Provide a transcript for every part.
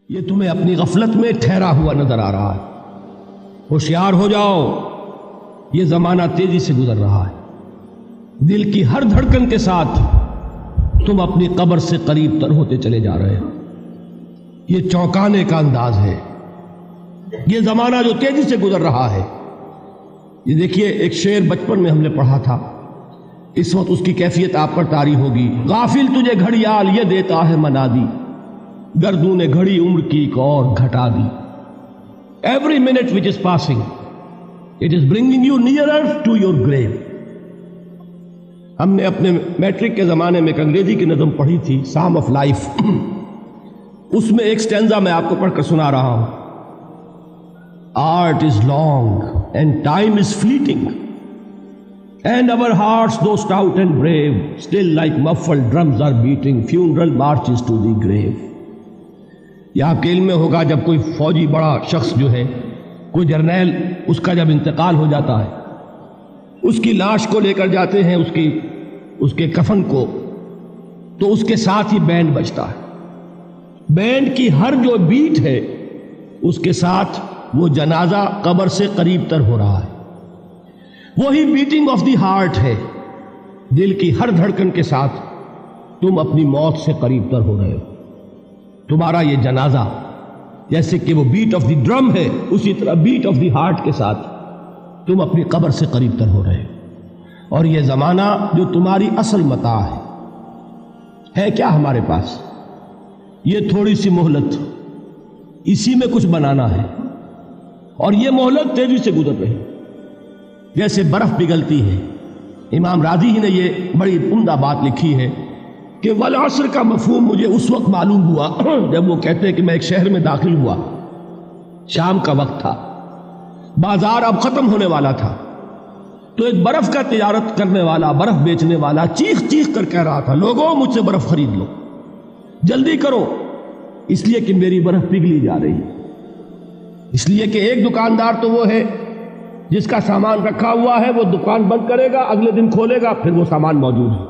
یہ تمہیں اپنی غفلت میں ٹھہرا ہوا نظر آ رہا ہے۔ ہوشیار ہو جاؤ، یہ زمانہ تیزی سے گزر رہا ہے۔ دل کی ہر دھڑکن کے ساتھ تم اپنی قبر سے قریب تر ہوتے چلے جا رہے ہو۔ یہ چونکانے کا انداز ہے، یہ زمانہ جو تیزی سے گزر رہا ہے۔ یہ دیکھیے، ایک شعر بچپن میں ہم نے پڑھا تھا، اس وقت اس کی کیفیت آپ پر طاری ہوگی۔ غافل تجھے گھڑیال یہ دیتا ہے منادی، گردوں نے گھڑی عمر کی ایک اور گھٹا دی۔ Every minute which is passing, it is bringing you nearer to your grave۔ ہم نے اپنے میٹرک کے زمانے میں ایک انگریزی کی نظم پڑھی تھی، سام آف لائف۔ اس میں ایک سٹینزا میں آپ کو پڑھ کر سنا رہا ہوں۔ Art is long and time is fleeting, and our hearts though stout and brave, still like muffled drums are beating funeral marches to the grave۔ یہ آپ کے علم میں ہوگا، جب کوئی فوجی بڑا شخص جو ہے، کوئی جرنیل، اس کا جب انتقال ہو جاتا ہے، اس کی لاش کو لے کر جاتے ہیں اس کے کفن کو، تو اس کے ساتھ ہی بینڈ بجتا ہے۔ بینڈ کی ہر جو بیٹ ہے، اس کے ساتھ وہ جنازہ قبر سے قریب تر ہو رہا ہے۔ وہی بیٹنگ آف دی ہارٹ ہے، دل کی ہر دھڑکن کے ساتھ تم اپنی موت سے قریب تر ہو رہے ہو۔ تمہارا یہ جنازہ جیسے کہ وہ بیٹ آف دی ڈرم ہے، اسی طرح بیٹ آف دی ہارٹ کے ساتھ تم اپنی قبر سے قریب تر ہو رہے ہو۔ اور یہ زمانہ جو تمہاری اصل متاع ہے کیا ہمارے پاس؟ یہ تھوڑی سی مہلت، اسی میں کچھ بنانا ہے، اور یہ مہلت تیزی سے گزر رہی جیسے برف پگھلتی ہے۔ امام راضی ہی نے یہ بڑی عمدہ بات لکھی ہے کہ والعصر کا مفہوم مجھے اس وقت معلوم ہوا جب وہ کہتے ہیں کہ میں ایک شہر میں داخل ہوا، شام کا وقت تھا، بازار اب ختم ہونے والا تھا، تو ایک برف کا تجارت کرنے والا، برف بیچنے والا چیخ چیخ کر کہہ رہا تھا، لوگوں مجھ سے برف خرید لو، جلدی کرو، اس لیے کہ میری برف پگھلی جا رہی ہے۔ اس لیے کہ ایک دکاندار تو وہ ہے جس کا سامان رکھا ہوا ہے، وہ دکان بند کرے گا، اگلے دن کھولے گا، پھر وہ سامان موجود ہے۔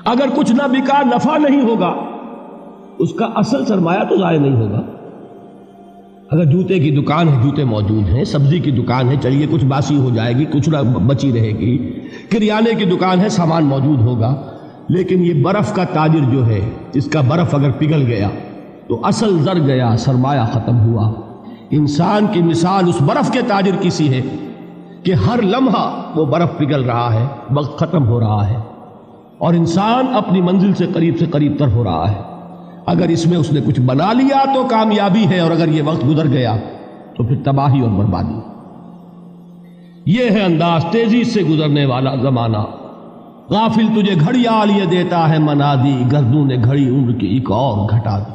اگر کچھ نہ بکا، نفع نہیں ہوگا، اس کا اصل سرمایہ تو ضائع نہیں ہوگا۔ اگر جوتے کی دکان ہے، جوتے موجود ہیں، سبزی کی دکان ہے، چلیے کچھ باسی ہو جائے گی، کچھ نہ بچی رہے گی، کریانے کی دکان ہے، سامان موجود ہوگا۔ لیکن یہ برف کا تاجر جو ہے، اس کا برف اگر پگھل گیا تو اصل زر گیا، سرمایہ ختم ہوا۔ انسان کی مثال اس برف کے تاجر کی سی ہے کہ ہر لمحہ وہ برف پگھل رہا ہے، وقت ختم ہو رہا ہے، اور انسان اپنی منزل سے قریب تر ہو رہا ہے۔ اگر اس میں اس نے کچھ بنا لیا تو کامیابی ہے، اور اگر یہ وقت گزر گیا تو پھر تباہی اور بربادی۔ یہ ہے انداز تیزی سے گزرنے والا زمانہ۔ غافل تجھے گھڑیال یہ دیتا ہے منادی، گردوں نے گھڑی عمر کی ایک اور گھٹا دی۔